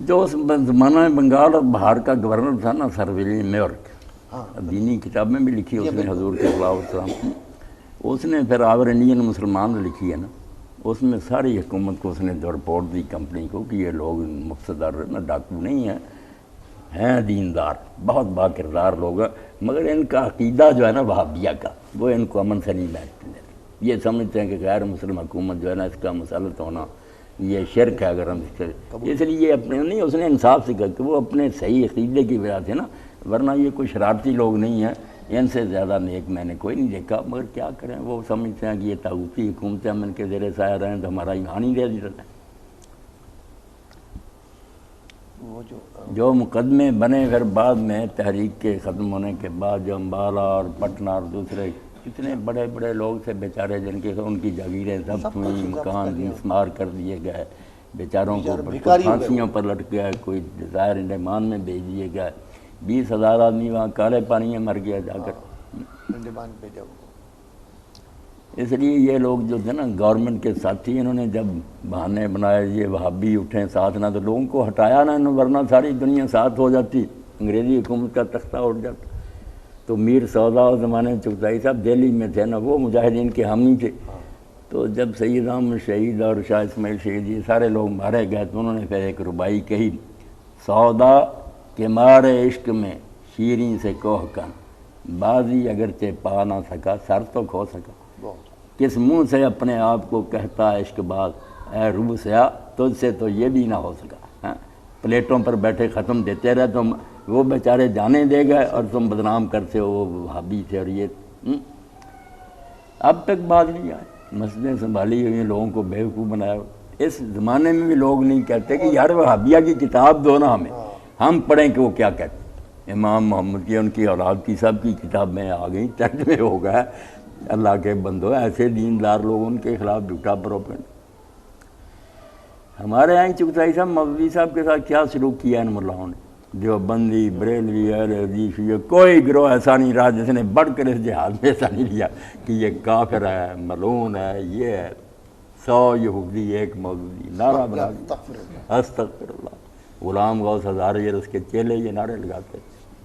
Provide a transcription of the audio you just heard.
جو اس زمانہ میں بنگال اور بہار کا گورنر تھا نا سر ولیم میورک، دینی کتاب میں بھی لکھی اس نے حضور کے خلاف السلام کی، اس نے پھر آور انڈین مسلمان لکھی ہے نا، اس میں ساری حکومت کو اس نے جو رپورٹ دی کمپنی کو کہ یہ لوگ مقتدر نہ ڈاکو نہیں ہیں دیندار، بہت با کردار لوگ ہیں، مگر ان کا عقیدہ جو ہے نا وہابیہ کا، وہ ان کو امن سے نہیں بیٹھنے دیتے، یہ سمجھتے ہیں کہ غیر مسلم حکومت جو ہے نا اس کا مسلط ہونا یہ شرک ہے، اگر ہم اس لیے یہ اپنے نہیں، اس نے انصاف سے کہا کہ وہ اپنے صحیح عقیدے کی وجہ سے نا، ورنہ یہ کوئی شرارتی لوگ نہیں ہیں، ان سے زیادہ نیک میں نے کوئی نہیں دیکھا، مگر کیا کریں وہ سمجھتے ہیں کہ یہ طاغوتی حکومتیں ہم ان کے زیر سایہ رہیں تو ہمارا ایمان ہی دے دیتا ہے۔ جو مقدمے بنے پھر بعد میں تحریک کے ختم ہونے کے بعد، جو امبالہ اور پٹنہ اور دوسرے کتنے بڑے بڑے لوگ تھے بیچارے، جن کے ان کی جاگیریں ضبط ہوئیں، مکان مسمار کر دیے گئے، بیچاروں کو پھانسیوں پر لٹکایا، کوئی جزائر انڈمان میں بھیج دیے گئے، 20,000 آدمی وہاں کالے پانی میں مر گیا جا کر۔ اس لیے یہ لوگ جو تھے نا گورنمنٹ کے ساتھی، انہوں نے جب بہانے بنائے یہ وہابی اٹھیں ساتھ نہ، تو لوگوں کو ہٹایا نہ انہوں، ورنہ ساری دنیا ساتھ ہو جاتی، انگریزی حکومت کا تختہ اٹھ جاتا۔ تو میر سودا اس زمانے میں چغتائی صاحب دہلی میں تھے نا، وہ مجاہدین کے حامی تھے، تو جب سید احمد شہید اور شاہ اسماعیل شہید یہ سارے لوگ مارے گئے، تو انہوں نے پھر ایک ربائی کہی، سودا کے مارے عشق میں شیریں سے کوہ کن، بازی اگرچہ پا نہ سکا سر تو کھو سکا، کس منہ سے اپنے آپ کو کہتا عشق باز، اے روح سیاہ تجھ سے تو یہ بھی نہ ہو سکا۔ پلیٹوں پر بیٹھے ختم دیتے رہے، تم وہ بیچارے جانے دے گئے اور تم بدنام کرتے ہو وہ وہابی تھے، اور یہ اب تک بات نہیں آئی، مسجدیں سنبھالی ہوئی ہیں، لوگوں کو بیوقوف بنایا۔ اس زمانے میں بھی لوگ نہیں کہتے کہ یار وہابیہ کی کتاب دو نا ہمیں، ہم پڑھیں کہ وہ کیا کہتے ہیں۔ امام محمد کی، ان کی اولاد کی، سب کی کتاب میں آ گئی، ترجمے ہو گیا، اللہ کے بندو ایسے دیندار لوگ ان کے خلاف جھوٹا پروپیگنڈا۔ ہمارے یہاں چغتائی صاحب مولوی صاحب کے ساتھ کیا سلوک کیا ان ملاؤں نے، دیوبندی، بریلوی، اہل حدیث، یہ کوئی گروہ ایسا نہیں رہا جس نے بڑھ کر اس جہاد میں ایسا نہیں لیا کہ یہ کافر ہے، ملعون ہے، یہ ہے، 100 یہودی ایک مولوی، نعرہ بنا دیا استغفر اللہ، غلام غوث ہزاروی اور اس کے چیلے یہ نعرے لگاتے۔